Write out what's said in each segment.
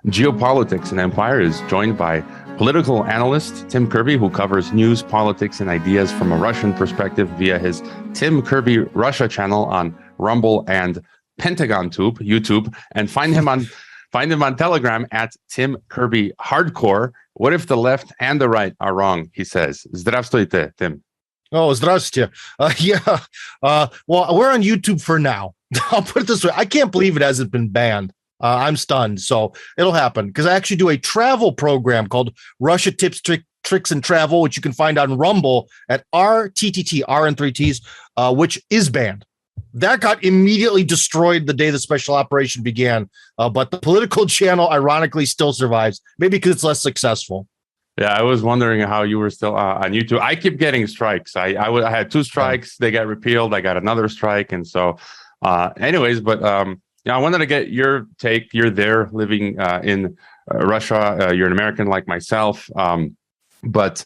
Geopolitics and Empire is joined by political analyst Tim Kirby, who covers news, politics, and ideas from a Russian perspective via his Tim Kirby Russia channel on Rumble and Pentagon Tube, YouTube, and find him on Telegram at Tim Kirby Hardcore. What if the left and the right are wrong? He says. Здравствуйте, Tim. Oh, здравствуйте. Well, we're on YouTube for now. I'll put it this way. I can't believe it hasn't been banned. I'm stunned. So it'll happen because I actually do a travel program called Russia Tips, Tricks, and Travel, which you can find on Rumble at RTTT, R and 3 T's, which is banned. That got immediately destroyed the day the special operation began. But the political channel, ironically, still survives. Maybe because it's less successful. Yeah, I was wondering how you were still on YouTube. I keep getting strikes. I had 2 strikes. They got repealed. I got another strike. And so anyways, but I wanted to get your take. You're there living in Russia. You're an American like myself. But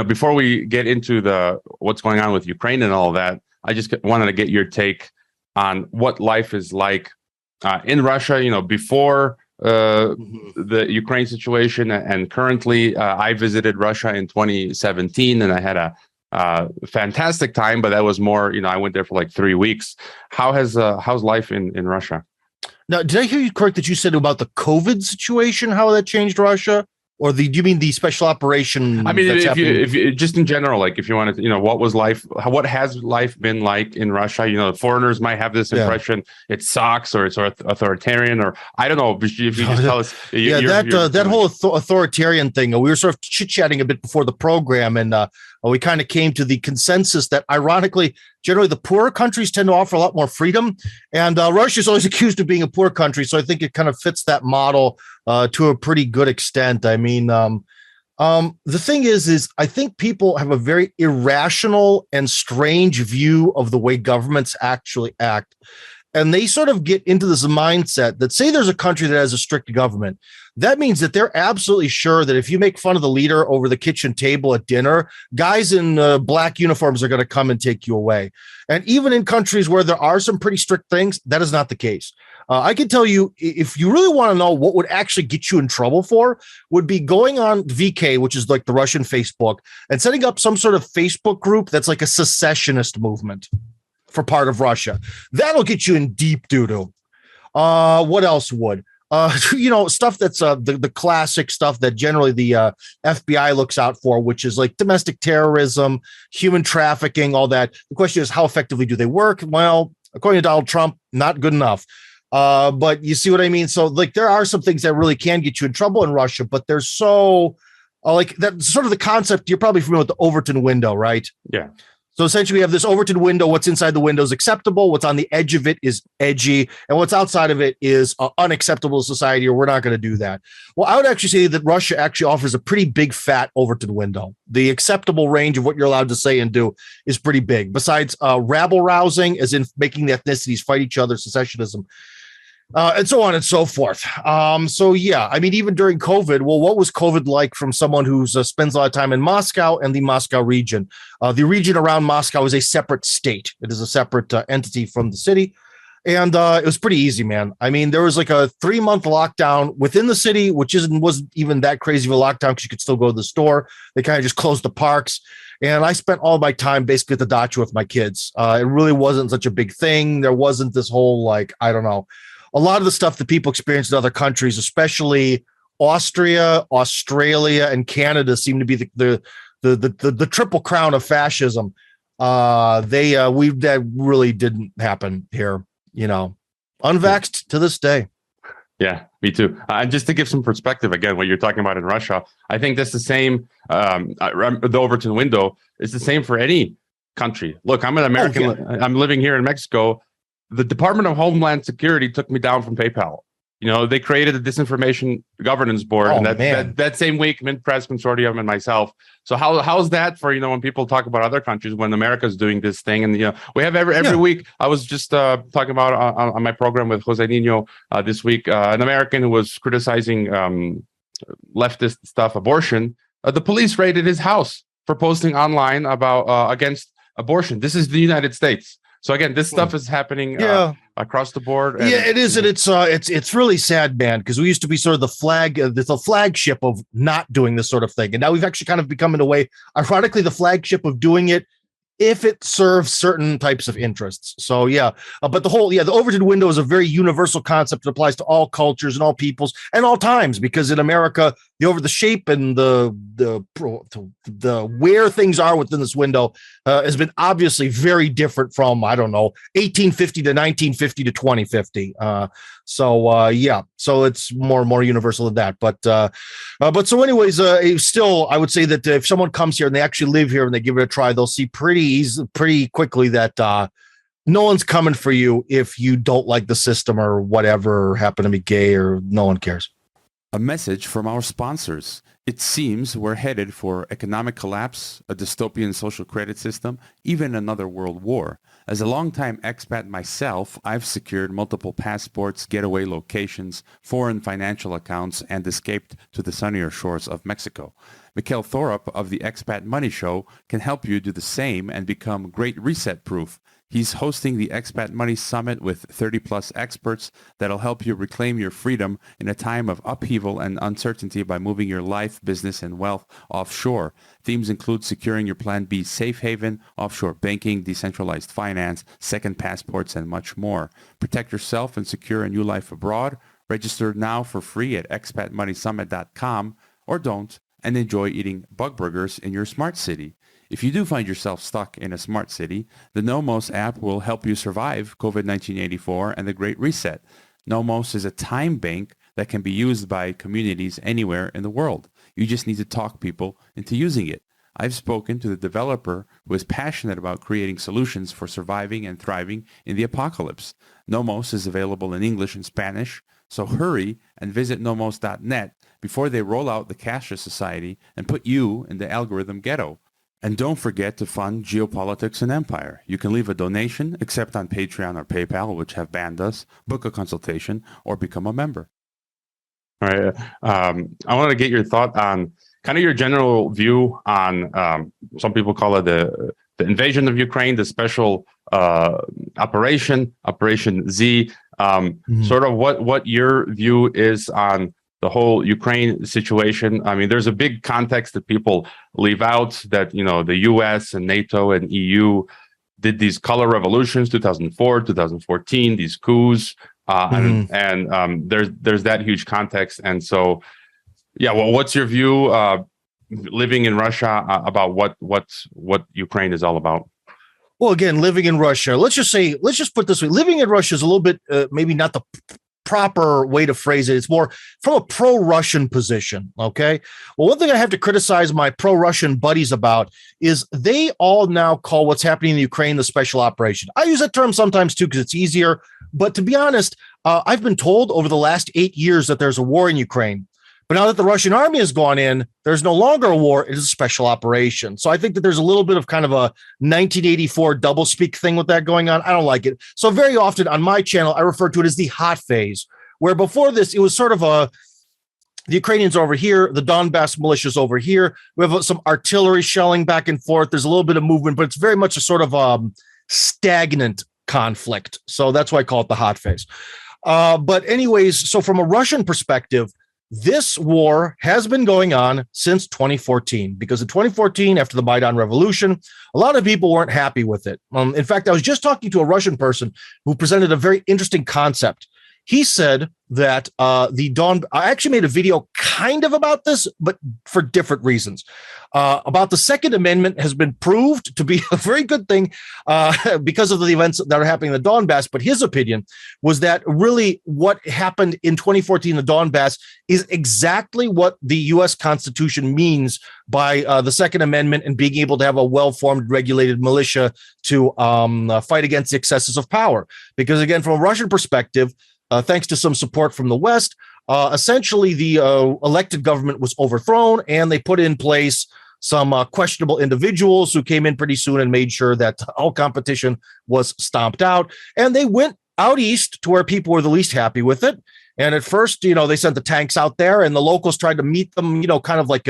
before we get into what's going on with Ukraine and all that, I just wanted to get your take on what life is like in Russia, before the Ukraine situation and currently. I visited Russia in 2017 and I had a fantastic time, but that was more, I went there for like 3 weeks. How's life in Russia? Now, did I hear you correct that you said about the COVID situation, how that changed Russia? Or do you mean the special operation? I mean, if you just in general, like if you wanted to, what has life been like in Russia? Foreigners might have this impression it sucks or it's authoritarian, or I don't know. If you just tell us, that whole authoritarian thing. We were sort of chit-chatting a bit before the program, and we kind of came to the consensus that, ironically, generally the poorer countries tend to offer a lot more freedom, and Russia is always accused of being a poor country. So I think it kind of fits that model to a pretty good extent. I mean, the thing is I think people have a very irrational and strange view of the way governments actually act. And they sort of get into this mindset that, say there's a country that has a strict government, that means that they're absolutely sure that if you make fun of the leader over the kitchen table at dinner, guys in black uniforms are going to come and take you away. And even in countries where there are some pretty strict things, that is not the case. I can tell you, if you really want to know what would actually get you in trouble would be going on VK, which is like the Russian Facebook, and setting up some sort of Facebook group that's like a secessionist movement for part of Russia. That'll get you in deep doo-doo. What else would? Stuff that's the classic stuff that generally the FBI looks out for, which is like domestic terrorism, human trafficking, all that. The question is, how effectively do they work? Well, according to Donald Trump, not good enough. But you see what I mean? So like there are some things that really can get you in trouble in Russia, but they're so like that's sort of the concept. You're probably familiar with the Overton window, right? Yeah. So essentially we have this Overton window. What's inside the window is acceptable. What's on the edge of it is edgy. And what's outside of it is unacceptable to society, or we're not going to do that. Well, I would actually say that Russia actually offers a pretty big fat Overton window. The acceptable range of what you're allowed to say and do is pretty big. Besides rabble rousing, as in making the ethnicities fight each other, secessionism, and so on and so forth. So, yeah, I mean, even during COVID, well, what was COVID like from someone who spends a lot of time in Moscow and the Moscow region? The region around Moscow is a separate state. It is a separate entity from the city. And it was pretty easy, man. I mean, there was like a 3-month lockdown within the city, which wasn't even that crazy of a lockdown because you could still go to the store. They kind of just closed the parks. And I spent all my time basically at the dacha with my kids. It really wasn't such a big thing. There wasn't this whole, like, I don't know. A lot of the stuff that people experience in other countries, especially Austria, Australia, and Canada, seem to be the triple crown of fascism. That really didn't happen here. Unvaxxed to this day. Yeah, me too. And just to give some perspective, again, what you're talking about in Russia, I think that's the same. The Overton window is the same for any country. Look, I'm an American. Oh, yeah. I'm living here in Mexico. The Department of Homeland Security took me down from PayPal. They created a disinformation governance board, and that same week, Mint Press Consortium and myself. So how's that for when people talk about other countries when America's doing this thing? And we have every week. I was just talking about on my program with Jose Nino this week, an American who was criticizing leftist stuff, abortion. The police raided his house for posting online about against abortion. This is the United States. So again, this stuff is happening across the board. Yeah, it is, and it's really sad, man, because we used to be sort of the flagship of not doing this sort of thing, and now we've actually kind of become, in a way, ironically, the flagship of doing it if it serves certain types of interests. So yeah, but the Overton window is a very universal concept that applies to all cultures and all peoples and all times, because in America, the shape and the where things are within this window has been obviously very different from, I don't know, 1850 to 1950 to 2050. So it's more universal than that. But so anyways, still, I would say that if someone comes here and they actually live here and they give it a try, they'll see pretty quickly that no one's coming for you if you don't like the system or whatever, or happen to be gay, or no one cares. A message from our sponsors. It seems we're headed for economic collapse, a dystopian social credit system, even another world war. As a longtime expat myself, I've secured multiple passports, getaway locations, foreign financial accounts, and escaped to the sunnier shores of Mexico. Mikhail Thorup of the Expat Money Show can help you do the same and become Great Reset proof. He's hosting the Expat Money Summit with 30-plus experts that'll help you reclaim your freedom in a time of upheaval and uncertainty by moving your life, business, and wealth offshore. Themes include securing your Plan B safe haven, offshore banking, decentralized finance, second passports, and much more. Protect yourself and secure a new life abroad. Register now for free at expatmoneysummit.com, or don't, and enjoy eating bug burgers in your smart city. If you do find yourself stuck in a smart city, the Nomos app will help you survive COVID-1984 and the Great Reset. Nomos is a time bank that can be used by communities anywhere in the world. You just need to talk people into using it. I've spoken to the developer who is passionate about creating solutions for surviving and thriving in the apocalypse. Nomos is available in English and Spanish, so hurry and visit nomos.net before they roll out the cashless society and put you in the algorithm ghetto. And don't forget to fund Geopolitics and Empire. You can leave a donation, except on Patreon or PayPal, which have banned us, book a consultation, or become a member. All right. I want to get your thought on kind of your general view on, some people call it the invasion of Ukraine, the special Operation Z, sort of what your view is on the whole Ukraine situation. I mean, there's a big context that people leave out, that, the US and NATO and EU did these color revolutions, 2004, 2014, these coups, and there's that huge context. And so, yeah, well, what's your view, living in Russia, about what Ukraine is all about? Well, again, living in Russia, let's just put it this way. Living in Russia is a little bit, maybe not the proper way to phrase it. It's more from a pro-Russian position. Okay. Well, one thing I have to criticize my pro-Russian buddies about is they all now call what's happening in Ukraine the special operation. I use that term sometimes too, because it's easier. But to be honest, I've been told over the last 8 years that there's a war in Ukraine. But now that the Russian army has gone in, there's no longer a war. It is a special operation. So I think that there's a little bit of kind of a 1984 doublespeak thing with that going on. I don't like it. So very often on my channel, I refer to it as the hot phase, where before this, it was sort of the Ukrainians over here, the Donbas militias over here. We have some artillery shelling back and forth. There's a little bit of movement, but it's very much a sort of stagnant conflict. So that's why I call it the hot phase. But anyways, so from a Russian perspective, this war has been going on since 2014, because in 2014, after the Maidan Revolution, a lot of people weren't happy with it. In fact, I was just talking to a Russian person who presented a very interesting concept. He said that I actually made a video kind of about this, but for different reasons. About the Second Amendment has been proved to be a very good thing because of the events that are happening in the Donbas. But his opinion was that really what happened in 2014 in the Donbas is exactly what the U.S. Constitution means by the Second Amendment and being able to have a well-formed, regulated militia to fight against the excesses of power. Because again, from a Russian perspective, thanks to some support from the West, essentially the elected government was overthrown, and they put in place some questionable individuals who came in pretty soon and made sure that all competition was stomped out. And they went out east to where people were the least happy with it. And at first, they sent the tanks out there, and the locals tried to meet them, kind of like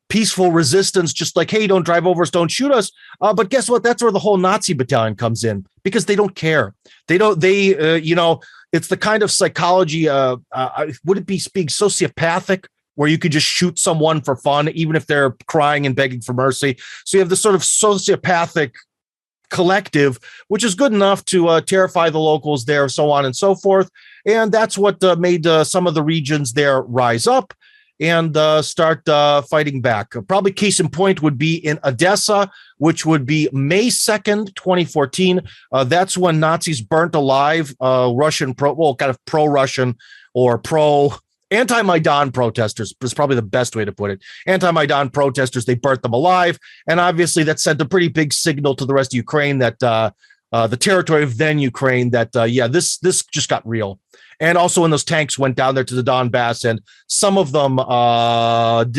peaceful resistance, just like, hey, don't drive over us, don't shoot us. But guess what? That's where the whole Nazi battalion comes in, because they don't care. It's the kind of psychology, would it be being sociopathic, where you could just shoot someone for fun, even if they're crying and begging for mercy. So you have this sort of sociopathic collective, which is good enough to terrify the locals there, so on and so forth. And that's what made some of the regions there rise up and start fighting back. Probably case in point would be in Odessa, which would be May 2nd, 2014. That's when Nazis burnt alive Russian pro-Russian or anti-Maidan protesters is probably the best way to put it. Anti-Maidan protesters, they burnt them alive. And obviously that sent a pretty big signal to the rest of Ukraine that the territory of then Ukraine that, this just got real. And also when those tanks went down there to the Donbas, and some of them weren't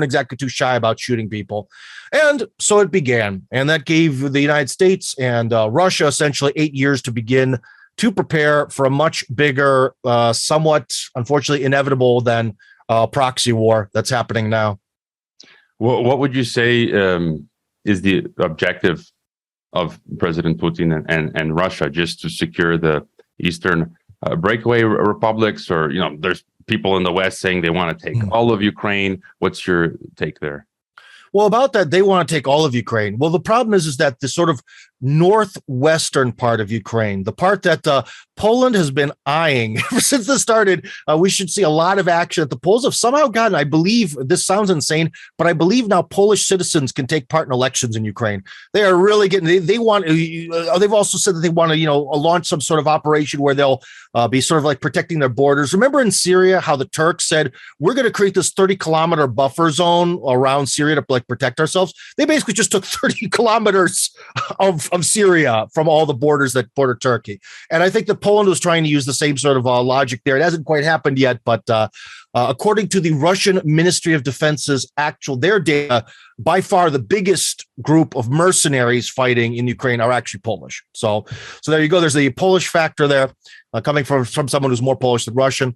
exactly too shy about shooting people. And so it began. And that gave the United States and Russia essentially 8 years to begin to prepare for a much bigger, somewhat unfortunately inevitable than proxy war that's happening now. What would you say is the objective of President Putin and Russia, just to secure the Eastern breakaway republics? Or, there's people in the West saying they want to take all of Ukraine. What's your take there? Well, about that, they want to take all of Ukraine. Well, the problem is that the sort of northwestern part of Ukraine, the part that Poland has been eyeing ever since this started, we should see a lot of action. The Poles have somehow gotten, I believe, this sounds insane, but I believe now Polish citizens can take part in elections in Ukraine. They are really getting, they want, they've also said that they want to, launch some sort of operation where they'll be sort of like protecting their borders. Remember in Syria, how the Turks said, we're going to create this 30-kilometer buffer zone around Syria to protect ourselves? They basically just took 30 kilometers of Syria from all the borders that border Turkey. And I think that Poland was trying to use the same sort of logic there. It hasn't quite happened yet, but according to the Russian Ministry of Defense's their data, by far the biggest group of mercenaries fighting in Ukraine are actually Polish. So there you go. There's the Polish factor there, coming from someone who's more Polish than Russian,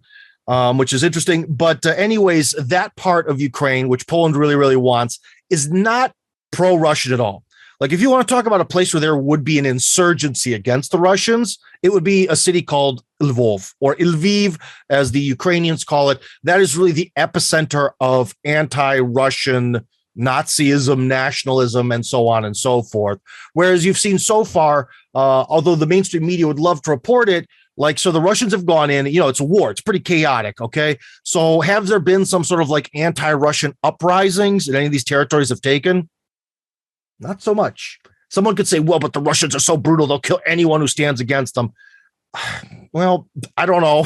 which is interesting. But anyways, that part of Ukraine, which Poland really, really wants, is not pro-Russian at all. Like, if you want to talk about a place where there would be an insurgency against the Russians, it would be a city called Lvov, or Lviv, as the Ukrainians call it. That is really the epicenter of anti-Russian Nazism, nationalism, and so on and so forth. Whereas you've seen so far, although the mainstream media would love to report it, so the Russians have gone in, it's a war. It's pretty chaotic, okay? So have there been some sort of anti-Russian uprisings that any of these territories have taken? Not so much. Someone could say, well, but the Russians are so brutal, they'll kill anyone who stands against them. Well, I don't know.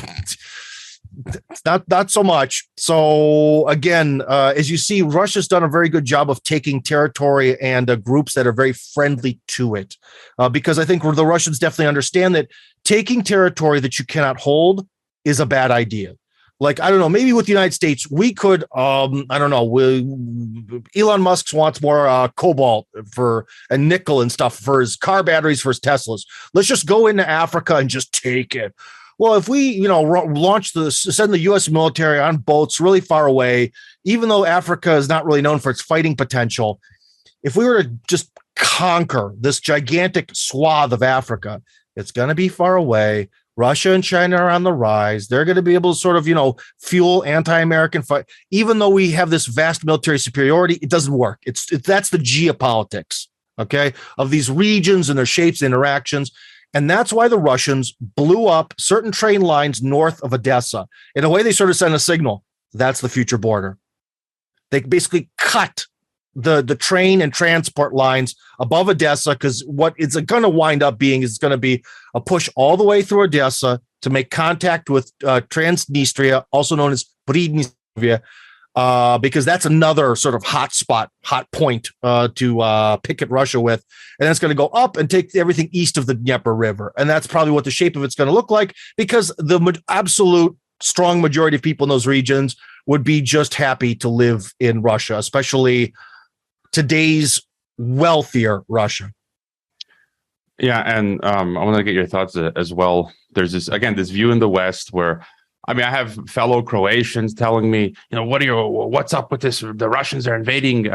Not so much. So again, as you see, Russia's done a very good job of taking territory and groups that are very friendly to it. Because I think the Russians definitely understand that taking territory that you cannot hold is a bad idea. I don't know, maybe with the United States, we could, I don't know, Elon Musk wants more cobalt and nickel and stuff for his car batteries for his Teslas. Let's just go into Africa and just take it. Well, if we, send the U.S. military on boats really far away, even though Africa is not really known for its fighting potential, if we were to just conquer this gigantic swath of Africa, it's going to be far away. Russia and China are on the rise. They're going to be able to sort of, fuel anti-American fight. Even though we have this vast military superiority, it doesn't work. That's the geopolitics, okay, of these regions and their shapes and interactions. And that's why the Russians blew up certain train lines north of Odessa. In a way, they sort of sent a signal. That's the future border. They basically cut the train and transport lines above Odessa, because what it's going to wind up being is going to be a push all the way through Odessa to make contact with Transnistria, also known as Pridnestrovia, because that's another sort of hot point to picket Russia with. And then it's going to go up and take everything east of the Dnieper River. And that's probably what the shape of it's going to look like, because the absolute strong majority of people in those regions would be just happy to live in Russia, especially today's wealthier Russia. Yeah, and I want to get your thoughts as well. There's this view in the West where I mean, I have fellow Croatians telling me, what's up with this? The Russians are invading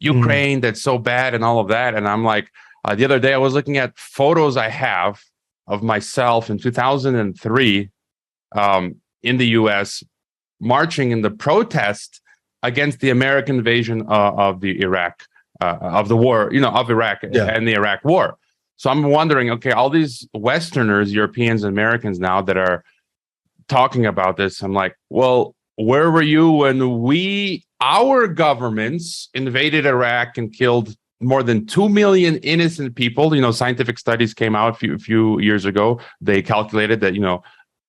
Ukraine. That's so bad and all of that. And I'm like, the other day I was looking at photos I have of myself in 2003 in the U.S. marching in the protest against the American invasion of the Iraq, of the war, of Iraq and the Iraq war. So I'm wondering, okay, all these Westerners, Europeans, and Americans now that are talking about this, I'm like, well, where were you when our governments invaded Iraq and killed more than 2 million innocent people? Scientific studies came out a few years ago. They calculated that,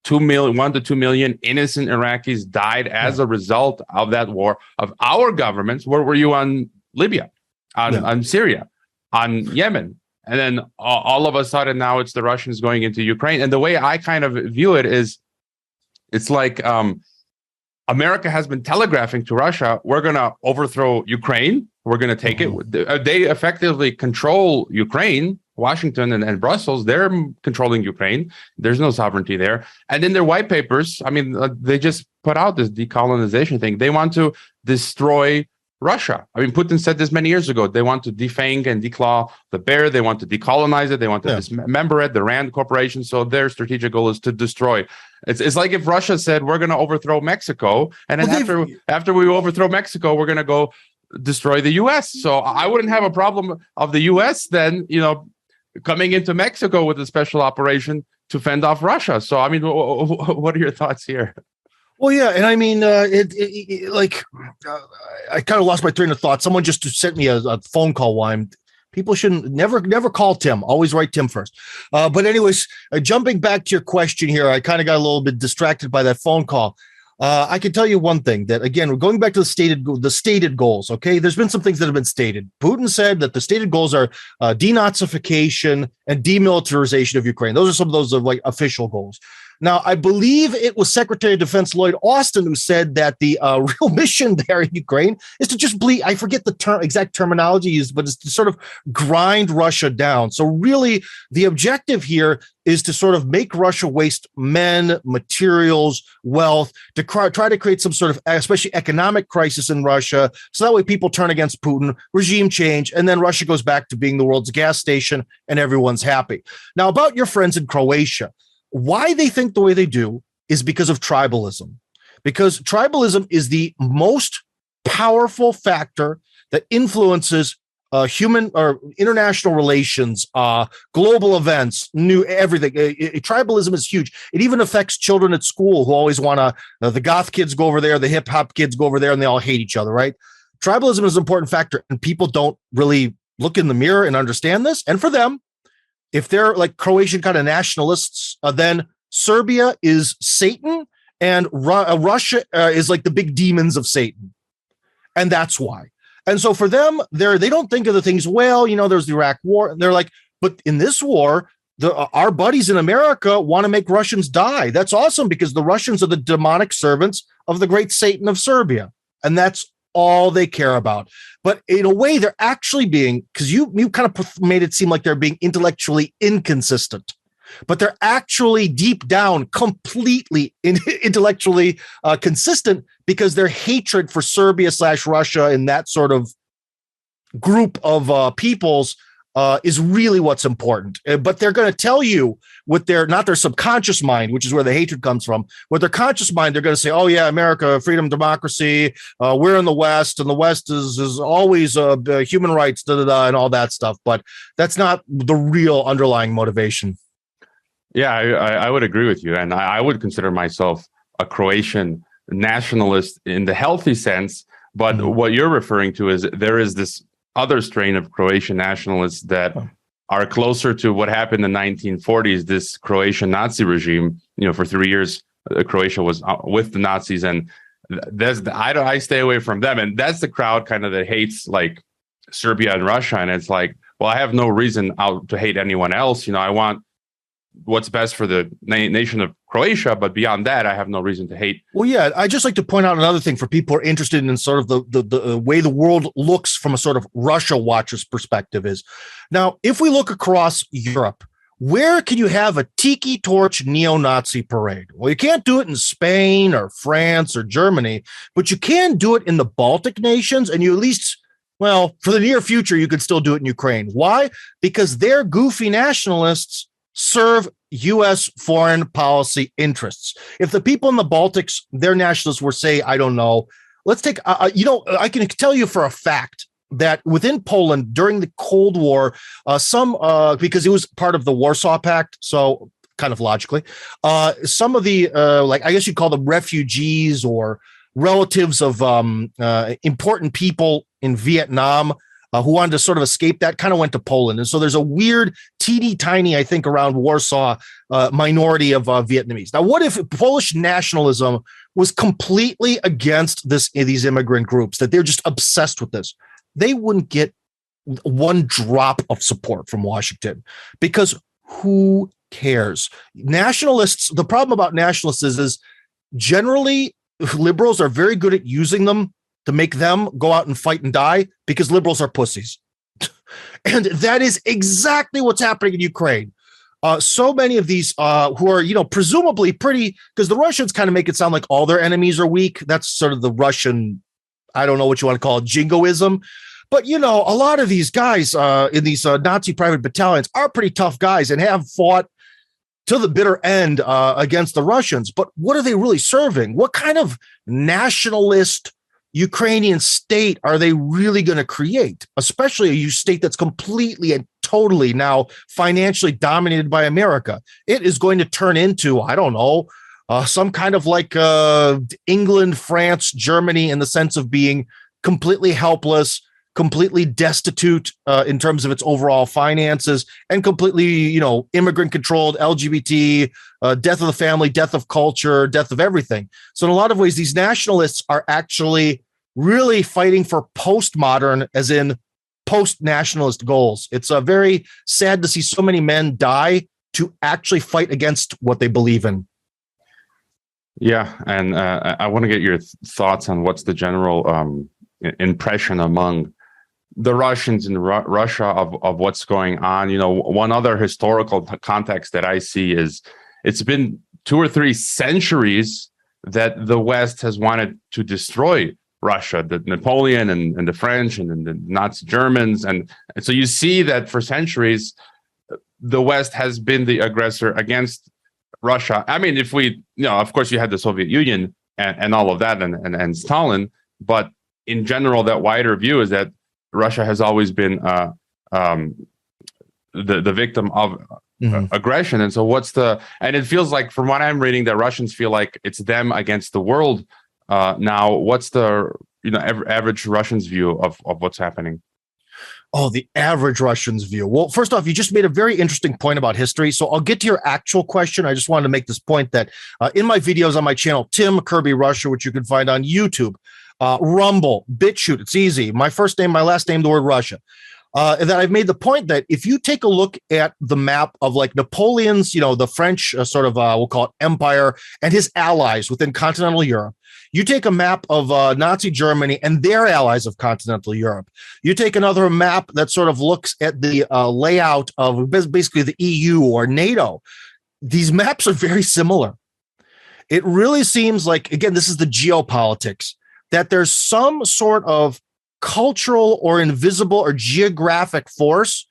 1 to 2 million innocent Iraqis died as a result of that war of our governments. Where were you on Libya, on Syria, on Yemen? And then all of a sudden now it's the Russians going into Ukraine. And the way I kind of view it is, it's like America has been telegraphing to Russia, we're going to overthrow Ukraine. We're going to take it. They effectively control Ukraine. Washington and Brussels, they're controlling Ukraine. There's no sovereignty there. And in their white papers, I mean, they just put out this decolonization thing. They want to destroy Russia. I mean, Putin said this many years ago. They want to defang and declaw the bear. They want to decolonize it. They want to dismember it, the Rand Corporation. So their strategic goal is to destroy. It's like if Russia said, we're going to overthrow Mexico. And then after we overthrow Mexico, we're going to go destroy the U.S. So I wouldn't have a problem of the U.S. then, coming into Mexico with a special operation to fend off Russia. So, I mean, what are your thoughts here? Well, yeah, and I mean, I kind of lost my train of thought. Someone just sent me a phone call while people shouldn't never call Tim. Always write Tim first. But anyways, jumping back to your question here, I kind of got a little bit distracted by that phone call. I can tell you one thing, that again, we're going back to the stated goals. Okay, there's been some things that have been stated. Putin said that the stated goals are denazification and demilitarization of Ukraine. Those are some of those like official goals. Now, I believe it was Secretary of Defense Lloyd Austin who said that the real mission there in Ukraine is to just I forget the exact terminology used, but it's to sort of grind Russia down. So really, the objective here is to sort of make Russia waste men, materials, wealth, to try to create some sort of, especially economic crisis in Russia. So that way people turn against Putin, regime change, and then Russia goes back to being the world's gas station and everyone's happy. Now, about your friends in Croatia, why they think the way they do is because of tribalism. Because tribalism is the most powerful factor that influences human or international relations, global events, everything. Tribalism is huge. It even affects children at school who always want to, the goth kids go over there, the hip hop kids go over there, and they all hate each other, right? Tribalism is an important factor, and people don't really look in the mirror and understand this. And for them, if they're like Croatian kind of nationalists, then Serbia is Satan and Russia is like the big demons of Satan. And that's why. And so for them, they don't think of the things, well, there's the Iraq war. And they're like, but in this war, our buddies in America want to make Russians die. That's awesome because the Russians are the demonic servants of the great Satan of Serbia. And that's all they care about. But in a way, they're actually being, because you kind of made it seem like they're being intellectually inconsistent, but they're actually deep down completely intellectually consistent, because their hatred for Serbia/Russia and that sort of group of peoples is really what's important. But they're going to tell you with not their subconscious mind, which is where the hatred comes from. With their conscious mind, they're going to say, oh yeah, America, freedom, democracy, we're in the West, and the West is always human rights, and all that stuff. But that's not the real underlying motivation. Yeah, I would agree with you. And I would consider myself a Croatian nationalist in the healthy sense. But what you're referring to is there is this other strain of Croatian nationalists that are closer to what happened in the 1940s, this Croatian Nazi regime. For 3 years, Croatia was with the Nazis, and I stay away from them. And that's the crowd kind of that hates like Serbia and Russia. And it's like, well, I have no reason to hate anyone else. I want what's best for the nation of Croatia, but beyond that, I have no reason to hate. Well, yeah, I just like to point out another thing for people who are interested in sort of the way the world looks from a sort of Russia watcher's perspective is, now, if we look across Europe, Where can you have a tiki torch neo-Nazi parade? Well, you can't do it in Spain or France or Germany, but you can do it in the Baltic nations, and you at least, well, for the near future, you could still do it in Ukraine. Why? Because their goofy nationalists serve U.S. foreign policy interests. If the people in the Baltics, their nationalists were, say, I don't know, let's take, I can tell you for a fact that within Poland during the Cold War, because it was part of the Warsaw Pact, so kind of logically, some of the, like, I guess you'd call them refugees or relatives of important people in Vietnam who wanted to sort of escape that, kind of went to Poland. And so there's a weird, teeny tiny, I think, around Warsaw minority of Vietnamese. Now, what if Polish nationalism was completely against these immigrant groups, that they're just obsessed with this? They wouldn't get one drop of support from Washington, because who cares? Nationalists, the problem about nationalists is generally liberals are very good at using them to make them go out and fight and die, because liberals are pussies. And that is exactly what's happening in Ukraine. So many of these who are, presumably pretty, because the Russians kind of make it sound like all their enemies are weak. That's sort of the Russian, I don't know what you want to call it, jingoism. But, a lot of these guys in these Nazi private battalions are pretty tough guys and have fought to the bitter end against the Russians. But what are they really serving? What kind of nationalist Ukrainian state are they really going to create? Especially a state that's completely and totally now financially dominated by America. It is going to turn into, I don't know, some kind of like England, France, Germany, in the sense of being completely helpless, completely destitute in terms of its overall finances, and completely, immigrant controlled, LGBT, death of the family, death of culture, death of everything. So in a lot of ways, these nationalists are actually really fighting for postmodern, as in post-nationalist goals. It's very sad to see so many men die to actually fight against what they believe in. Yeah, and I want to get your thoughts on what's the general impression among the Russians in Russia of what's going on. One other historical context that I see is it's been 2 or 3 centuries that the West has wanted to destroy Russia, the Napoleon and the French and the Nazi Germans. And so you see that for centuries, the West has been the aggressor against Russia. I mean, if we, of course, you had the Soviet Union and all of that and Stalin, but in general, that wider view is that Russia has always been the victim of aggression. And so and it feels like, from what I'm reading, that Russians feel like it's them against the world. Now, what's the average Russian's view of what's happening? Oh, the average Russian's view. Well, first off, you just made a very interesting point about history. So I'll get to your actual question. I just wanted to make this point that in my videos on my channel, Tim Kirby Russia, which you can find on YouTube, Rumble, BitChute, it's easy. My first name, my last name, the word Russia. And that I've made the point that if you take a look at the map of like Napoleon's, the French sort of, we'll call it empire, and his allies within continental Europe, you take a map of Nazi Germany and their allies of continental Europe. You take another map that sort of looks at the layout of basically the EU or NATO. These maps are very similar. It really seems like, again, this is the geopolitics, that there's some sort of cultural or invisible or geographic force.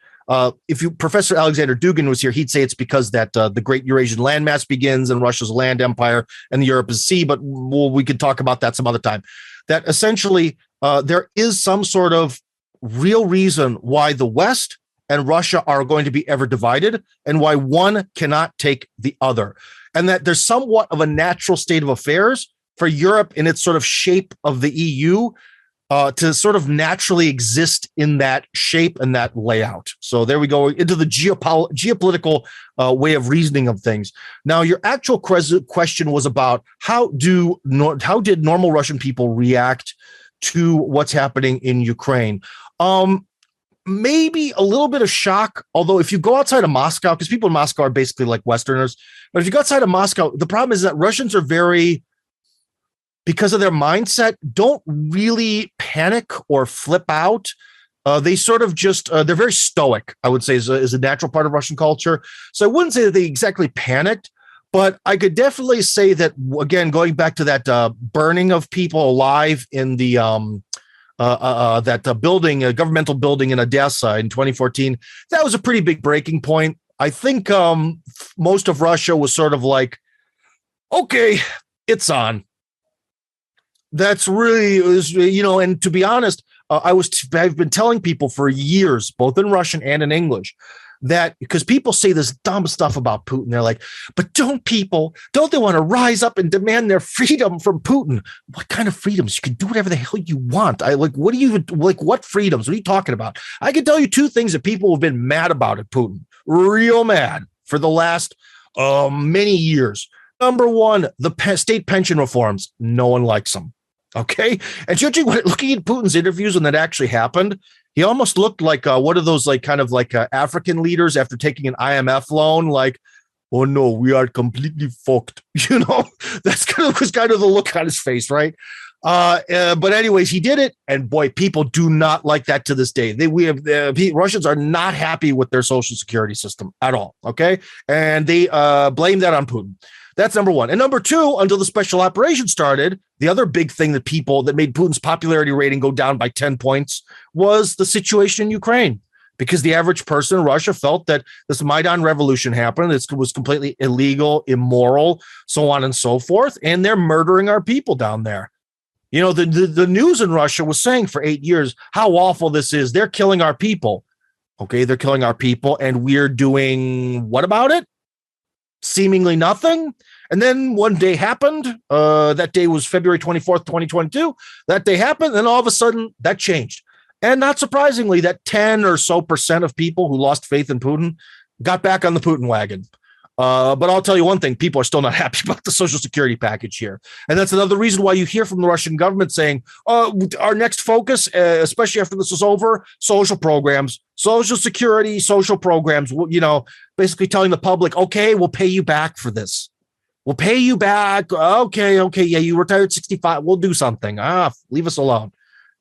Professor Alexander Dugin was here, he'd say it's because that the great Eurasian landmass begins in Russia's land empire and Europe is sea, but we could talk about that some other time. That essentially there is some sort of real reason why the West and Russia are going to be ever divided, and why one cannot take the other. And that there's somewhat of a natural state of affairs for Europe in its sort of shape of the EU to sort of naturally exist in that shape and that layout. So there we go into the geopolitical way of reasoning of things. Now, your actual question was about how did normal Russian people react to what's happening in Ukraine? Maybe a little bit of shock, although if you go outside of Moscow, because people in Moscow are basically like Westerners, but if you go outside of Moscow, the problem is that Russians are because of their mindset, don't really panic or flip out. They sort of just, they're very stoic, I would say, is a natural part of Russian culture. So I wouldn't say that they exactly panicked, but I could definitely say that, again, going back to that burning of people alive in the building, a governmental building in Odessa in 2014, that was a pretty big breaking point. I think most of Russia was sort of like, okay, it's on. That's really, and to be honest, I've been telling people for years, both in Russian and in English, that because people say this dumb stuff about Putin, they're like, but don't they want to rise up and demand their freedom from Putin? What kind of freedoms? You can do whatever the hell you want. What freedoms? What are you talking about? I can tell you two things that people have been mad about at Putin, real mad for the last many years. Number one, the state pension reforms. No one likes them. Okay. And judging, looking at Putin's interviews when that actually happened, he almost looked like one of those African leaders after taking an IMF loan, like, oh no, we are completely fucked. That's was kind of the look on his face, right? But anyways, he did it, and boy, people do not like that to this day. Russians are not happy with their social security system at all. Okay, and they blame that on Putin. That's number one. And number two, until the special operation started, the other big thing that made Putin's popularity rating go down by 10 points was the situation in Ukraine. Because the average person in Russia felt that this Maidan revolution happened. It was completely illegal, immoral, so on and so forth. And they're murdering our people down there. The news in Russia was saying for 8 years how awful this is. They're killing our people. Okay, they're killing our people. And we're doing what about it? Seemingly nothing. And then one day happened. That day was February 24th, 2022. That day happened. And all of a sudden that changed. And not surprisingly, that 10 or so % of people who lost faith in Putin got back on the Putin wagon. But I'll tell you one thing, people are still not happy about the social security package here. And that's another reason why you hear from the Russian government saying, our next focus, especially after this is over, social programs, social security, social programs, basically telling the public, okay, we'll pay you back for this. We'll pay you back. Okay. Yeah, you retired 65. We'll do something. Leave us alone.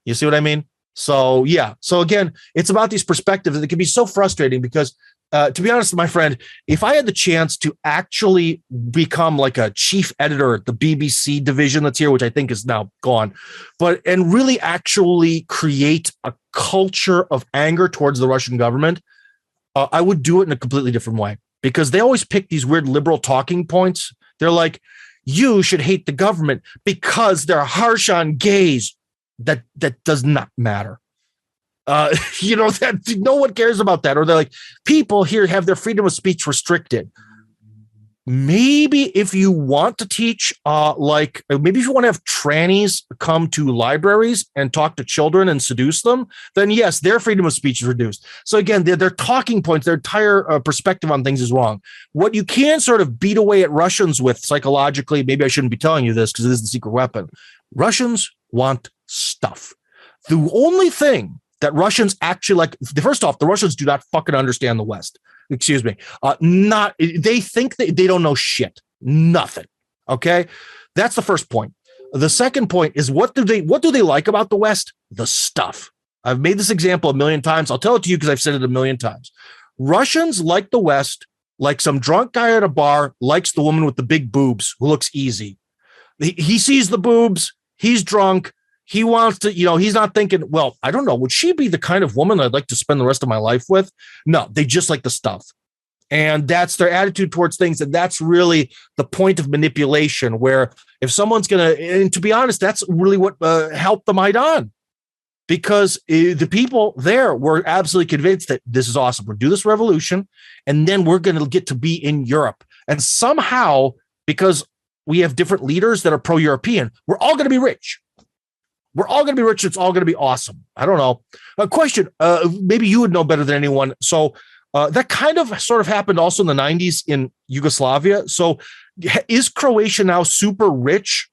You see what I mean? So, yeah. So again, it's about these perspectives. It can be so frustrating because to be honest, my friend, if I had the chance to actually become like a chief editor at the BBC division that's here, which I think is now gone, and really actually create a culture of anger towards the Russian government, I would do it in a completely different way because they always pick these weird liberal talking points. They're like, you should hate the government because they're harsh on gays. That does not matter. That no one cares about that. Or they're like, people here have their freedom of speech restricted. Maybe if you want to teach, maybe if you want to have trannies come to libraries and talk to children and seduce them, then yes, their freedom of speech is reduced. So again, their talking points, their entire perspective on things is wrong. What you can sort of beat away at Russians with psychologically, maybe I shouldn't be telling you this because it is the secret weapon. Russians want stuff. The only thing that Russians actually like, first off, the Russians do not fucking understand the West. Excuse me. They think that they don't know shit. Nothing. Okay. That's the first point. The second point is what do they like about the West? The stuff. I've made this example a million times. I'll tell it to you because I've said it a million times. Russians like the West, like some drunk guy at a bar likes the woman with the big boobs who looks easy. He sees the boobs. He's drunk. He wants to, he's not thinking, well, I don't know. Would she be the kind of woman I'd like to spend the rest of my life with? No, they just like the stuff. And that's their attitude towards things. And that's really the point of manipulation, where if someone's going to, and to be honest, that's really what helped the Maidan. Because the people there were absolutely convinced that this is awesome. We'll do this revolution, and then we're going to get to be in Europe. And somehow, because we have different leaders that are pro-European, we're all going to be rich. We're all going to be rich. It's all going to be awesome. I don't know. A question, maybe you would know better than anyone. So that kind of sort of happened also in the 90s in Yugoslavia. So is Croatia now super rich?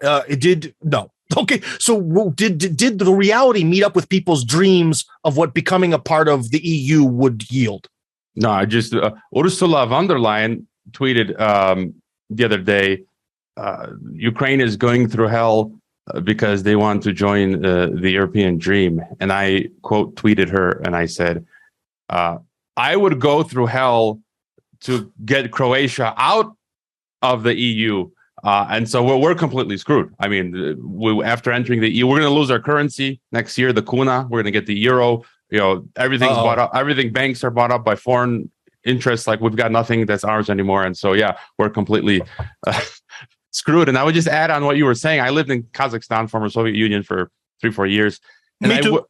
No. Okay. So did the reality meet up with people's dreams of what becoming a part of the EU would yield? No, I just Ursula von der Leyen tweeted the other day, Ukraine is going through hell. because they want to join the European dream. And I quote tweeted her and I said, I would go through hell to get Croatia out of the EU. And so we're completely screwed. I mean, after entering the EU, we're going to lose our currency next year, the kuna. We're going to get the euro. You know, everything's bought up. Everything, banks are bought up by foreign interests. Like, we've got nothing that's ours anymore. And so, yeah, we're completely screwed. And I would just add on what you were saying. I lived in Kazakhstan, former Soviet Union, for 3-4 years. And Me too.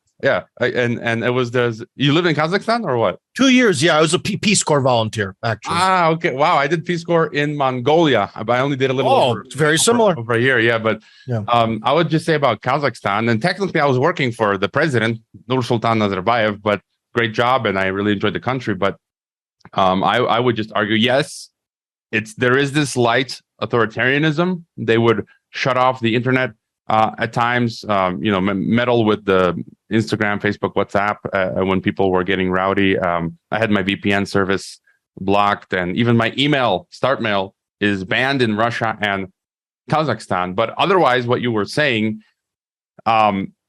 And it was you lived in Kazakhstan or what? 2 years. Yeah, I was a Peace Corps volunteer, actually. Okay. Wow. I did Peace Corps in Mongolia. I only did a little over, it's very similar. Over a year. Yeah. But I would just say about Kazakhstan, and technically I was working for the president, Nursultan Nazarbayev, but great job. And I really enjoyed the country. But I would just argue, yes, there is this light authoritarianism. They would shut off the internet at times, meddle with the Instagram, Facebook, WhatsApp when people were getting rowdy. I had my VPN service blocked, and even my email, Start Mail, is banned in Russia and Kazakhstan. But otherwise, what you were saying,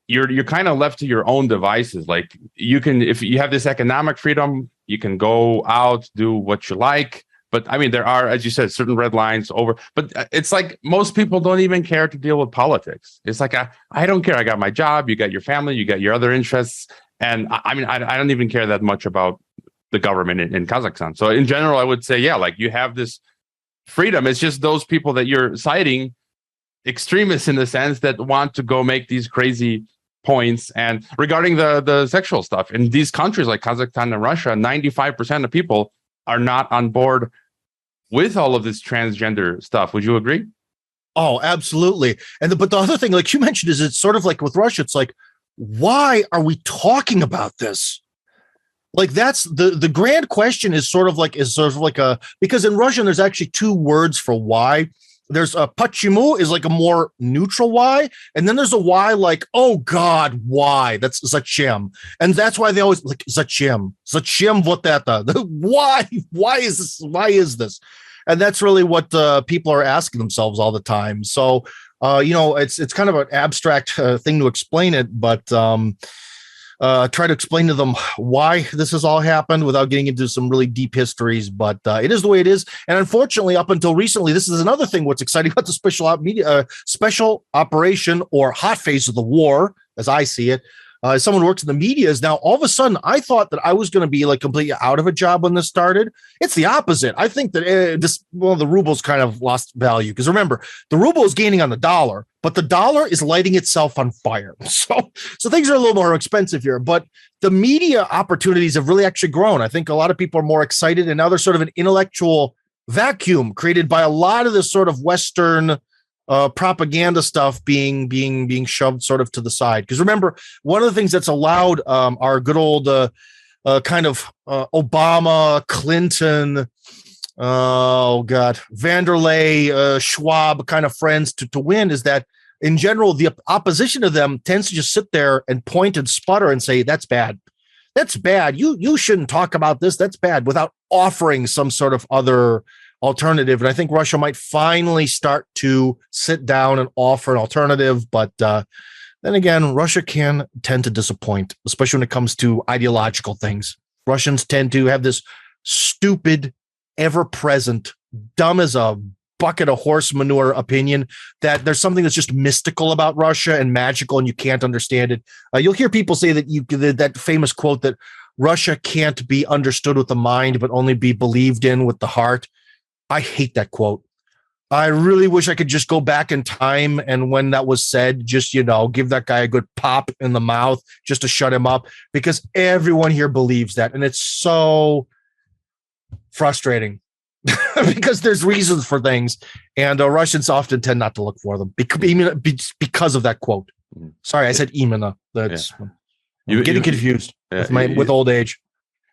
you're kind of left to your own devices. Like, you can, if you have this economic freedom, you can go out, do what you like. But I mean, there are, as you said, certain red lines over. But it's like most people don't even care to deal with politics. It's like, I don't care. I got my job. You got your family. You got your other interests. And I mean, I don't even care that much about the government in Kazakhstan. So in general, I would say, yeah, like, you have this freedom. It's just those people that you're citing, extremists in the sense that want to go make these crazy points. And regarding the sexual stuff in these countries like Kazakhstan and Russia, 95% of people are not on board with all of this transgender stuff. Would you agree? Oh, absolutely. But the other thing, like you mentioned, is it's sort of like with Russia, it's like, why are we talking about this? Like, that's the grand question is sort of like because in Russian, there's actually two words for why. There's a почему is like a more neutral why. And then there's a why like, oh God, why? That's zачем. And that's why they always like zачем вот это. Why is this? Why is this? And that's really what people are asking themselves all the time. So, it's kind of an abstract thing to explain it, but try to explain to them why this has all happened without getting into some really deep histories. But it is the way it is. And unfortunately, up until recently, this is another thing. What's exciting about the special operation or hot phase of the war, as I see it, as someone who works in the media, is now all of a sudden, I thought that I was going to be like completely out of a job when this started. It's the opposite. I think that the ruble's kind of lost value, because remember, the ruble is gaining on the dollar, but the dollar is lighting itself on fire. So things are a little more expensive here, but the media opportunities have really actually grown. I think a lot of people are more excited, and now there's sort of an intellectual vacuum created by a lot of this sort of Western propaganda stuff being shoved sort of to the side. Because remember, one of the things that's allowed our good old kind of Obama, Clinton, Vanderlei, Schwab kind of friends to win is that in general, the opposition to them tends to just sit there and point and sputter and say, that's bad. That's bad. You shouldn't talk about this. That's bad, without offering some sort of other alternative. And I think Russia might finally start to sit down and offer an alternative. But then again, Russia can tend to disappoint, especially when it comes to ideological things. Russians tend to have this stupid, ever-present, dumb as a bucket of horse manure opinion that there's something that's just mystical about Russia and magical, and you can't understand it. You'll hear people say that that famous quote that Russia can't be understood with the mind, but only be believed in with the heart. I hate that quote. I really wish I could just go back in time, and when that was said, just, give that guy a good pop in the mouth just to shut him up, because everyone here believes that. And it's so frustrating because there's reasons for things, and Russians often tend not to look for them because of that quote. Sorry, I said imena. That's I'm getting confused with old age.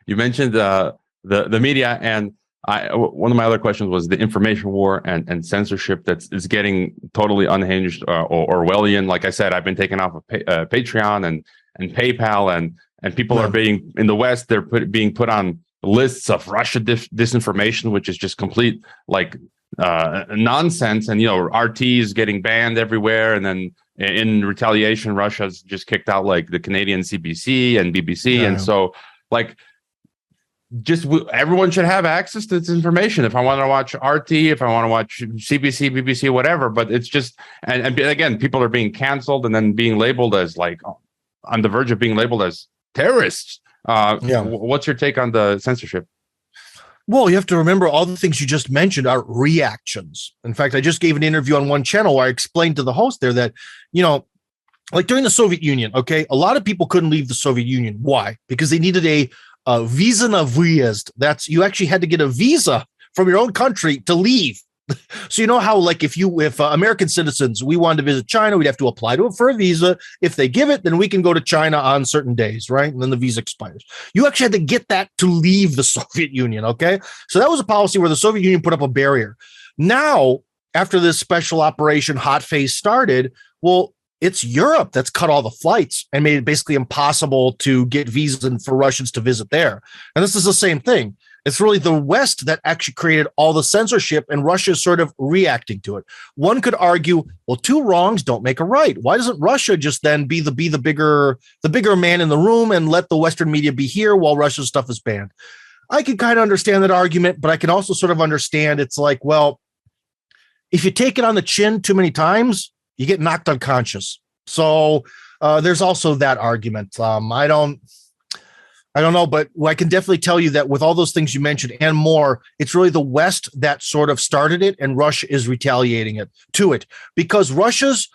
You mentioned the media, and one of my other questions was the information war and censorship is getting totally unhinged or Orwellian. Like I said, I've been taken off of Patreon and PayPal, and people are being in the West. They're being put on lists of Russia disinformation, which is just complete like nonsense. And, RT is getting banned everywhere. And then in retaliation, Russia's just kicked out like the Canadian CBC and BBC. Yeah. And so like, everyone should have access to this information. If I want to watch RT, if I want to watch CBC, BBC, whatever, but it's just, and again, people are being canceled and then being labeled as like on the verge of being labeled as terrorists. What's your take on the censorship? Well, you have to remember all the things you just mentioned are reactions. In fact, I just gave an interview on one channel where I explained to the host there that, like during the Soviet Union, okay, a lot of people couldn't leave the Soviet Union. Why? Because they needed a visa na vyezd. That's, you actually had to get a visa from your own country to leave. So you know how, like, if American citizens, we wanted to visit China, we'd have to apply to it for a visa. If they give it, then we can go to China on certain days, right? And then the visa expires. You actually had to get that to leave the Soviet Union, okay? So that was a policy where the Soviet Union put up a barrier. Now, after this special operation hot phase started, well, it's Europe that's cut all the flights and made it basically impossible to get visas for Russians to visit there. And this is the same thing. It's really the West that actually created all the censorship, and Russia is sort of reacting to it. One could argue, well, two wrongs don't make a right. Why doesn't Russia just then be the bigger man in the room and let the Western media be here while Russia's stuff is banned? I can kind of understand that argument, but I can also sort of understand it's like, well, if you take it on the chin too many times, you get knocked unconscious. So there's also that argument. I don't know, but I can definitely tell you that with all those things you mentioned and more, it's really the West that sort of started it, and Russia is retaliating to it because Russia's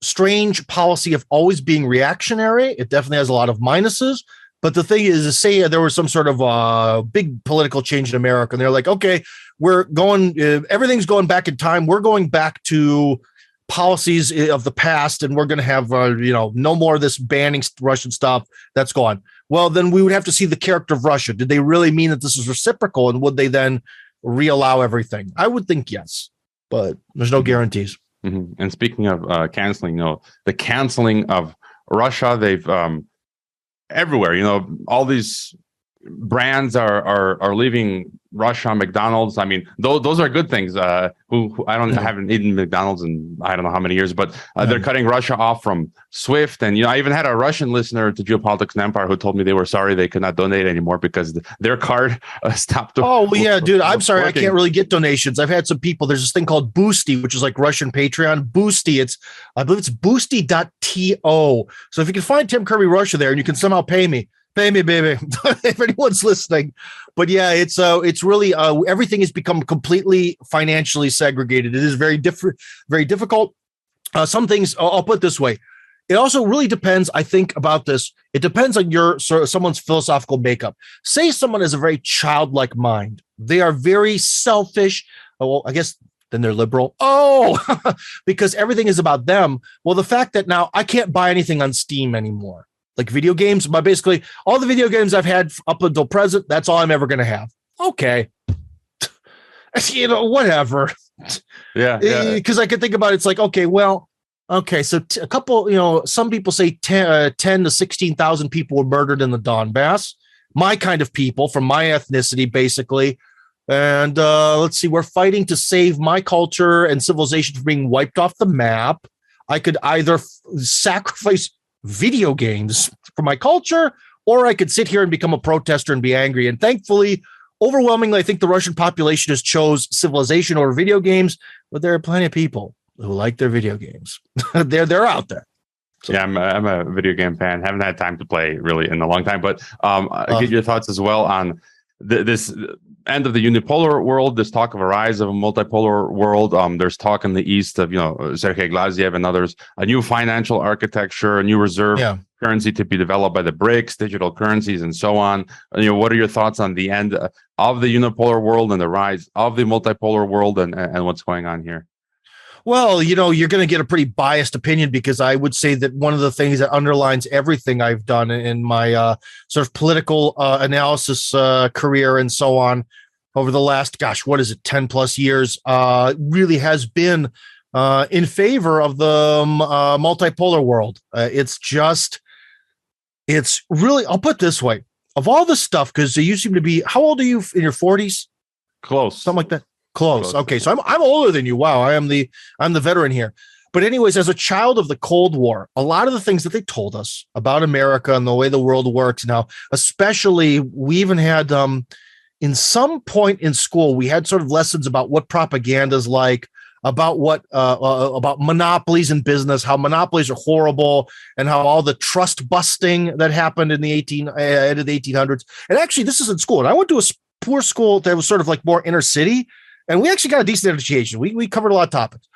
strange policy of always being reactionary, it definitely has a lot of minuses. But the thing is, say there was some sort of big political change in America, and they're like, okay, everything's going back in time. We're going back to policies of the past, and we're going to have, no more of this banning Russian stuff. That's gone. Well, then we would have to see the character of Russia. Did they really mean that this is reciprocal, and would they then reallow everything? I would think yes, but there's no guarantees. Mm-hmm. And speaking of canceling, the canceling of Russia, they've everywhere. All these brands are leaving Russia. McDonald's. I mean, those are good things. I haven't eaten McDonald's in I don't know how many years, but they're cutting Russia off from SWIFT. And I even had a Russian listener to Geopolitics and Empire who told me they were sorry they could not donate anymore because their card stopped. Oh, well, yeah, dude. I'm sorry, working. I can't really get donations. I've had some people. There's this thing called Boosty, which is like Russian Patreon. Boosty. I believe it's boosty.to. So if you can find Tim Kirby Russia there and you can somehow pay me, baby, if anyone's listening. But yeah, it's really everything has become completely financially segregated. It is very difficult. Some things I'll put it this way. It also really depends, I think, about this. It depends on someone's philosophical makeup. Say someone has a very childlike mind. They are very selfish. Well, I guess then they're liberal. Oh, because everything is about them. Well, the fact that now I can't buy anything on Steam anymore. Like video games, but basically all the video games I've had up until present, that's all I'm ever going to have. Okay. Whatever. Yeah. Because I could think about it. It's like, okay, well, so a couple, some people say 10 to 16,000 people were murdered in the Donbas. My kind of people from my ethnicity, basically. And let's see, we're fighting to save my culture and civilization from being wiped off the map. I could either sacrifice video games for my culture, or I could sit here and become a protester and be angry. And thankfully, overwhelmingly, I think the Russian population has chose civilization over video games, but there are plenty of people who like their video games. they're out there. So. Yeah, I'm a video game fan. Haven't had time to play really in a long time, but I get your thoughts as well on this end of the unipolar world, this talk of a rise of a multipolar world. There's talk in the East of, Sergei Glaziev and others, a new financial architecture, a new reserve currency to be developed by the BRICS, digital currencies, and so on. What are your thoughts on the end of the unipolar world and the rise of the multipolar world and what's going on here? Well, you're going to get a pretty biased opinion because I would say that one of the things that underlines everything I've done in my sort of political analysis career and so on over the last, 10 plus years, really has been in favor of the multipolar world. It's really, I'll put it this way, of all the stuff, because you seem to be, how old are you, in your 40s? Close. Something like that. Close. Okay, so I'm older than you. Wow, I'm the veteran here. But anyways, as a child of the Cold War, a lot of the things that they told us about America and the way the world works now, especially we even had in some point in school, we had sort of lessons about what propaganda is like, about what about monopolies in business, how monopolies are horrible, and how all the trust busting that happened in the 1800s. And actually, this is in school. And I went to a poor school that was sort of like more inner city, and we actually got a decent education. We covered a lot of topics.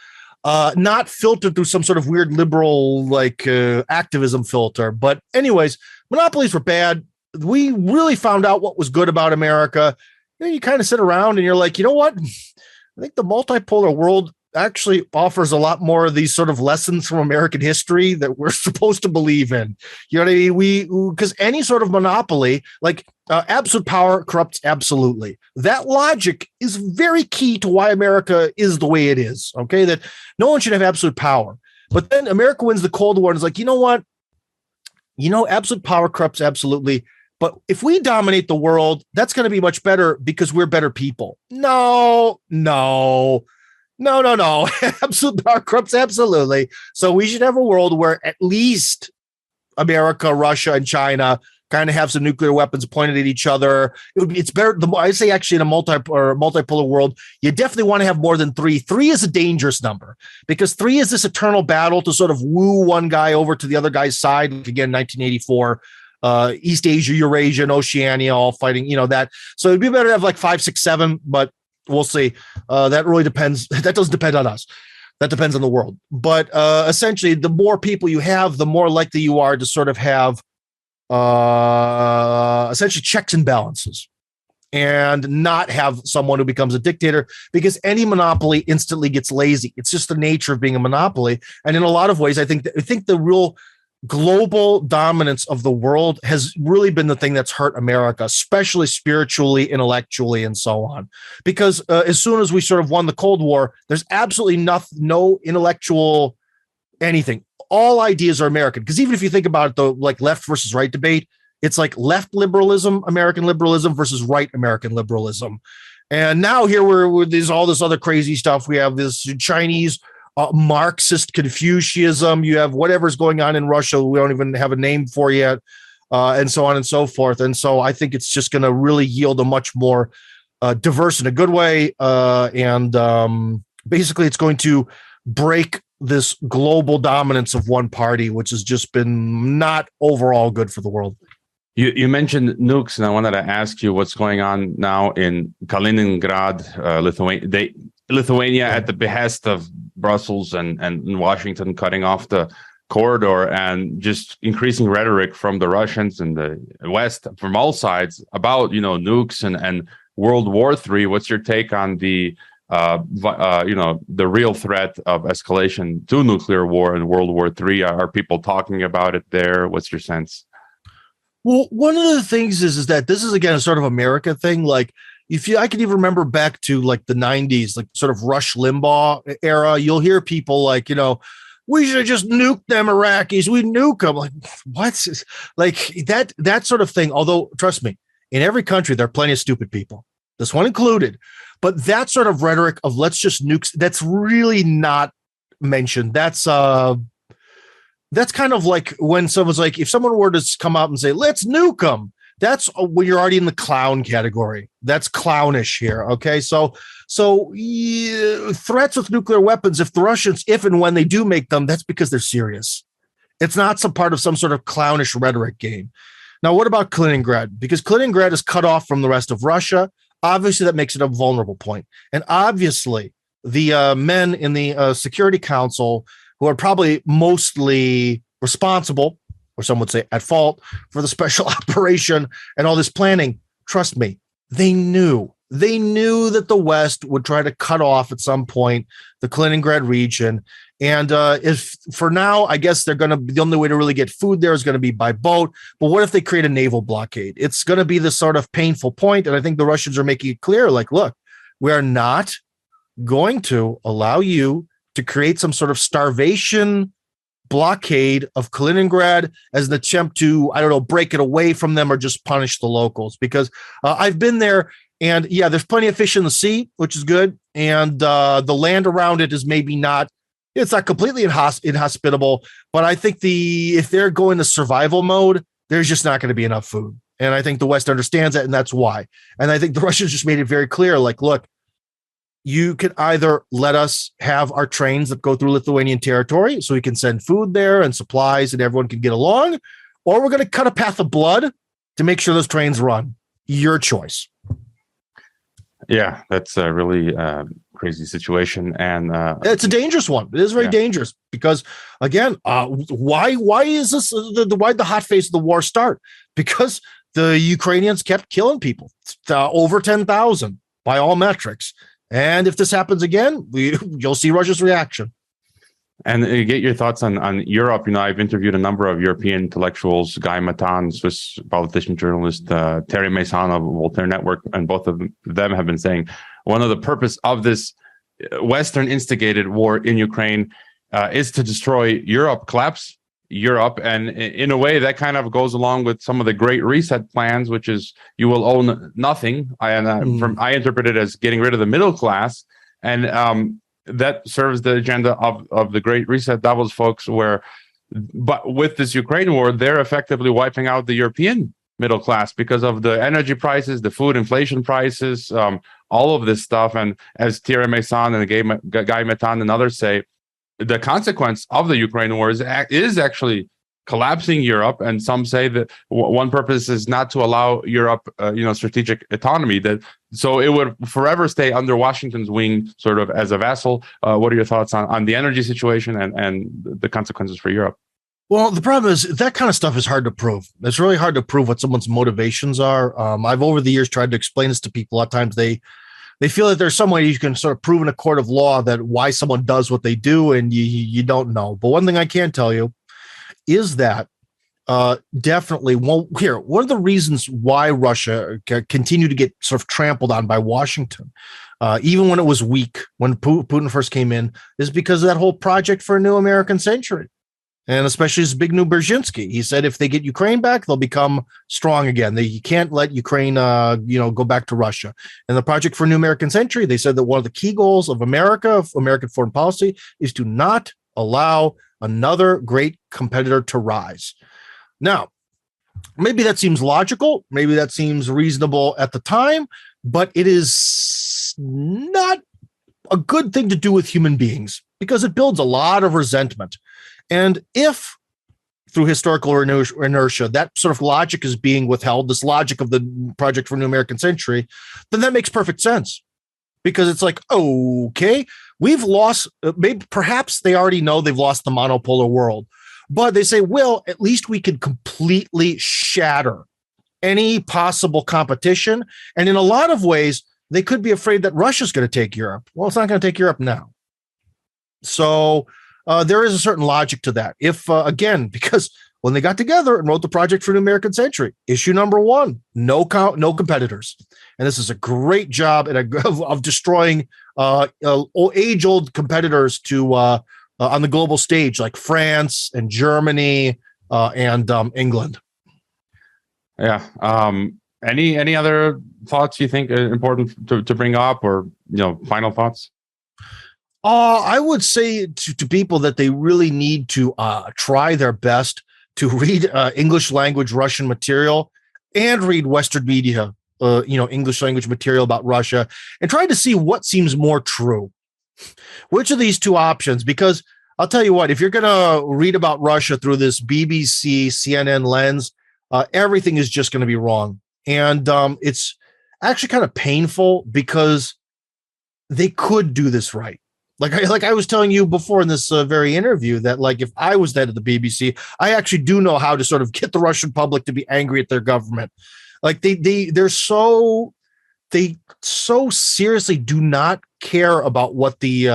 Not filtered through some sort of weird liberal like activism filter. But anyways, monopolies were bad. We really found out what was good about America. You kind of sit around and you're like, you know what? I think the multipolar world actually offers a lot more of these sort of lessons from American history that we're supposed to believe in. You know what I mean? Because any sort of monopoly, like absolute power corrupts absolutely. That logic is very key to why America is the way it is. Okay, that no one should have absolute power. But then America wins the Cold War and is like, you know what? Absolute power corrupts absolutely. But if we dominate the world, that's going to be much better because we're better people. No. Absolute power corrupts absolutely. So we should have a world where at least America, Russia, and China kind of have some nuclear weapons pointed at each other. It's better. I say actually in a multipolar world, you definitely want to have more than three. Three is a dangerous number because three is this eternal battle to sort of woo one guy over to the other guy's side. Like again, 1984. East Asia, Eurasia, and Oceania all fighting, that. So it'd be better to have like 5, 6, 7, but we'll see. That really depends. That doesn't depend on us. That depends on the world. But essentially, the more people you have, the more likely you are to sort of have essentially checks and balances and not have someone who becomes a dictator because any monopoly instantly gets lazy. It's just the nature of being a monopoly. And in a lot of ways, I think the real global dominance of the world has really been the thing that's hurt America, especially spiritually, intellectually, and so on. Because as soon as we sort of won the Cold War, there's absolutely no intellectual anything. All ideas are American. Because even if you think about it, the like left versus right debate, it's like left liberalism, American liberalism versus right American liberalism. And now here there's all this other crazy stuff. We have this Chinese Marxist Confucianism. You have whatever's going on in Russia. We don't even have a name for yet, and so on and so forth. And so I think it's just going to really yield a much more diverse in a good way. And basically, it's going to break this global dominance of one party, which has just been not overall good for the world. You mentioned nukes, and I wanted to ask you what's going on now in Kaliningrad, Lithuania, at the behest of Brussels and Washington cutting off the corridor and just increasing rhetoric from the Russians and the West from all sides about nukes and World War III. What's your take on the real threat of escalation to nuclear war and World War III? Are people talking about it there? What's your sense? Well, one of the things is that this is again a sort of America thing. Like I can even remember back to like the 90s, like sort of Rush Limbaugh era, you'll hear people like, we should have just nuked them Iraqis. We nuke them. Like, what? Like that sort of thing. Although, trust me, in every country, there are plenty of stupid people, this one included. But that sort of rhetoric of let's just nuke, that's really not mentioned. That's kind of like when someone's like, if someone were to come out and say, let's nuke them, that's when you're already in the clown category. That's clownish here. Okay. So threats with nuclear weapons, if the Russians, if and when they do make them, that's because they're serious. It's not some part of some sort of clownish rhetoric game. Now, what about Kaliningrad? Because Kaliningrad is cut off from the rest of Russia. Obviously, that makes it a vulnerable point. And obviously, the men in the Security Council who are probably mostly responsible, or some would say at fault, for the special operation and all this planning, trust me, they knew that the West would try to cut off at some point the Kaliningrad region. And if for now, I guess they're going to be the only way to really get food there is going to be by boat. But what if they create a naval blockade? It's going to be this sort of painful point. And I think the Russians are making it clear, like, look, we are not going to allow you to create some sort of starvation blockade of Kaliningrad as an attempt to, break it away from them or just punish the locals. Because I've been there. And yeah, there's plenty of fish in the sea, which is good. And the land around it is maybe not, it's not completely inhospitable, but I think if they're going to survival mode, there's just not going to be enough food. And I think the West understands that, and that's why. And I think the Russians just made it very clear, like, look, you can either let us have our trains that go through Lithuanian territory so we can send food there and supplies and everyone can get along, or we're going to cut a path of blood to make sure those trains run. Your choice. Yeah, that's a really crazy situation, and it's a dangerous one. It is very dangerous because, again, why is this? Why did the hot phase of the war start? Because the Ukrainians kept killing people, over 10,000 by all metrics. And if this happens again, you'll see Russia's reaction. And get your thoughts on Europe. I've interviewed a number of European intellectuals, Guy Matan, Swiss politician, journalist, Terry Mason of Voltaire Network, and both of them have been saying one of the purpose of this Western instigated war in Ukraine is to destroy Europe, collapse Europe. And in a way that kind of goes along with some of the Great Reset plans, which is you will own nothing. I interpret it as getting rid of the middle class. And that serves the agenda of the Great Reset Davos folks, but with this Ukraine war, they're effectively wiping out the European middle class because of the energy prices, the food inflation prices, all of this stuff. And as Thierry Mason and Guy Matan and others say, the consequence of the Ukraine war is actually collapsing Europe. And some say that one purpose is not to allow Europe, strategic autonomy. So it would forever stay under Washington's wing, sort of as a vassal. What are your thoughts on the energy situation and the consequences for Europe? Well, the problem is that kind of stuff is hard to prove. It's really hard to prove what someone's motivations are. I've over the years tried to explain this to people. A lot of times they feel that there's some way you can sort of prove in a court of law that why someone does what they do, and you don't know. But one thing I can tell you is that definitely one of the reasons why Russia continued to get sort of trampled on by Washington, even when it was weak, when Putin first came in, is because of that whole project for a new American century. And especially Zbigniew Brzezinski. He said if they get Ukraine back, they'll become strong again. You can't let Ukraine, go back to Russia. And the Project for a New American Century, they said that one of the key goals of American foreign policy, is to not allow another great competitor to rise. Now, maybe that seems logical. Maybe that seems reasonable at the time, but it is not a good thing to do with human beings because it builds a lot of resentment. And if through historical inertia, that sort of logic is being withheld, this logic of the Project for a New American Century, then that makes perfect sense. Because it's like, okay, we've lost, maybe perhaps they already know they've lost the monopolar world, but they say, well, at least we could completely shatter any possible competition. And in a lot of ways, they could be afraid that Russia's going to take Europe. Well, it's not going to take Europe now. So there is a certain logic to that. If, again, because when they got together and wrote the Project for a New American Century, issue number one, no competitors. And this is a great job of destroying age-old competitors to on the global stage, like France and Germany and England. Yeah. Any other thoughts you think are important to bring up, or final thoughts? I would say to people that they really need to try their best to read English language Russian material and read Western media, English language material about Russia, and try to see what seems more true. Which of these two options? Because I'll tell you what, if you're going to read about Russia through this BBC, CNN lens, everything is just going to be wrong. And it's actually kind of painful because they could do this right. Like I was telling you before in this very interview that, like, if I was head of the BBC, I actually do know how to sort of get the Russian public to be angry at their government. Like they so seriously do not care about what the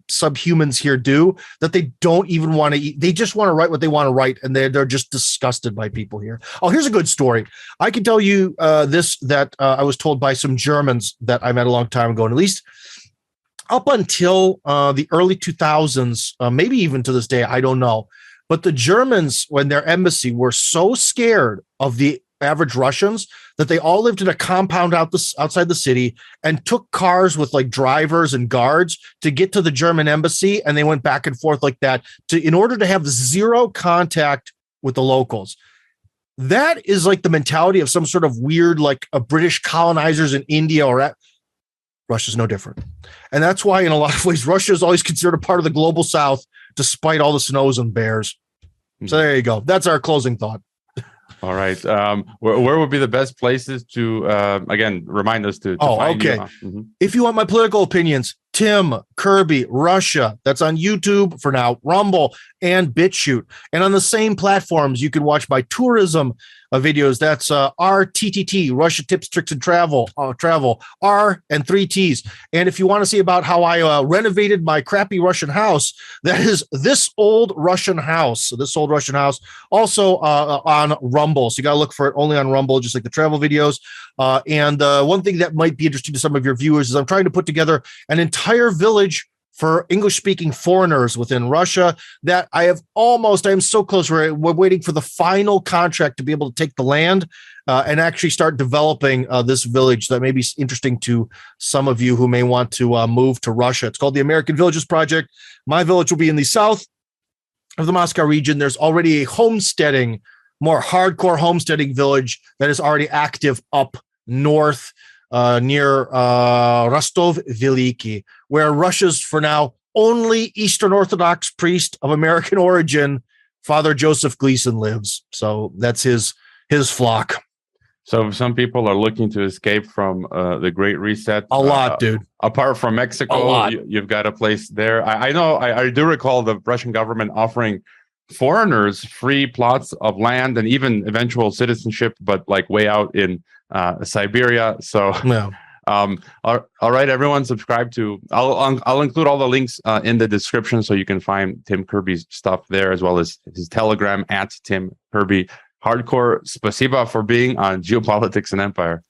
subhumans here do that they don't even want to eat. They just want to write what they want to write, and they're just disgusted by people here. Oh, here's a good story. I can tell you that I was told by some Germans that I met a long time ago, and at least up until the early 2000s, maybe even to this day, I don't know. But the Germans, when their embassy, were so scared of the average Russians that they all lived in a compound outside the city and took cars with like drivers and guards to get to the German embassy. And they went back and forth like that in order to have zero contact with the locals. That is like the mentality of some sort of weird, like a British colonizers in India Russia's no different. And that's why in a lot of ways, Russia is always considered a part of the global South, despite all the snows and bears. So there you go. That's our closing thought. All right. Where would be the best places to, again, remind us to find okay. You? If you want my political opinions, Tim, Kirby, Russia, that's on YouTube for now, Rumble, and BitChute. And on the same platforms, you can watch my tourism videos. That's RTTT, Russia Tips, Tricks, and Travel, R and 3 T's. And if you want to see about how I renovated my crappy Russian house, that is This Old Russian House. So This Old Russian House, also on Rumble. So you got to look for it only on Rumble, just like the travel videos. And one thing that might be interesting to some of your viewers is I'm trying to put together an entire village for English-speaking foreigners within Russia that I'm so close. We're waiting for the final contract to be able to take the land and actually start developing this village that may be interesting to some of you who may want to move to Russia. It's called the American Villages Project. My village will be in the south of the Moscow region. There's already a more hardcore homesteading village that is already active up north near Rostov Veliki, where Russia's, for now, only Eastern Orthodox priest of American origin, Father Joseph Gleason, lives. So that's his flock. So if some people are looking to escape from the Great Reset, a lot, dude. Apart from Mexico, you've got a place there. I know. I do recall the Russian government offering foreigners free plots of land and even eventual citizenship, but like way out in Siberia. So yeah. All right, everyone, subscribe to. I'll include all the links in the description so you can find Tim Kirby's stuff there, as well as his Telegram at Tim Kirby. Hardcore spasiba for being on Geopolitics and Empire.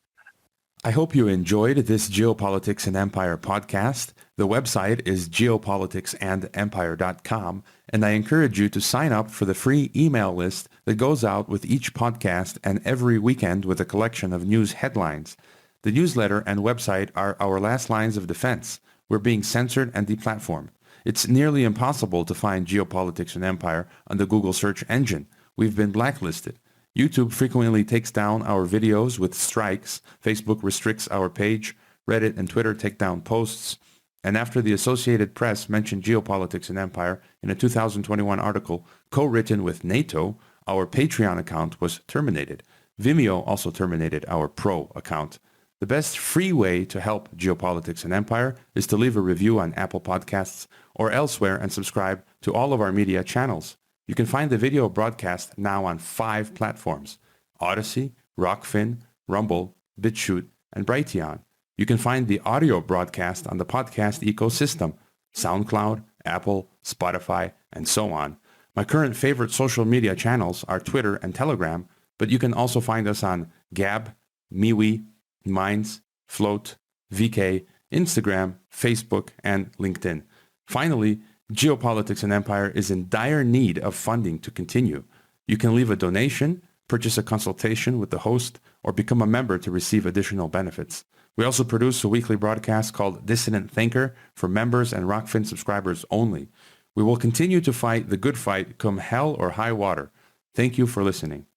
I hope you enjoyed this Geopolitics and Empire podcast. The website is geopoliticsandempire.com, and I encourage you to sign up for the free email list that goes out with each podcast and every weekend with a collection of news headlines. The newsletter and website are our last lines of defense. We're being censored and deplatformed. It's nearly impossible to find Geopolitics and Empire on the Google search engine. We've been blacklisted. YouTube frequently takes down our videos with strikes. Facebook restricts our page. Reddit and Twitter take down posts. And after the Associated Press mentioned Geopolitics and Empire in a 2021 article co-written with NATO, our Patreon account was terminated. Vimeo also terminated our Pro account. The best free way to help Geopolitics and Empire is to leave a review on Apple Podcasts or elsewhere and subscribe to all of our media channels. You can find the video broadcast now on 5 platforms: Odyssey, Rockfin, Rumble, BitChute, and Brighteon. You can find the audio broadcast on the podcast ecosystem: SoundCloud, Apple, Spotify, and so on. My current favorite social media channels are Twitter and Telegram, but you can also find us on Gab, MeWe, Minds, Float, VK, Instagram, Facebook, and LinkedIn. Finally, Geopolitics and Empire is in dire need of funding to continue. You can leave a donation, purchase a consultation with the host, or become a member to receive additional benefits. We also produce a weekly broadcast called Dissident Thinker for members and Rockfin subscribers only. We will continue to fight the good fight come hell or high water. Thank you for listening.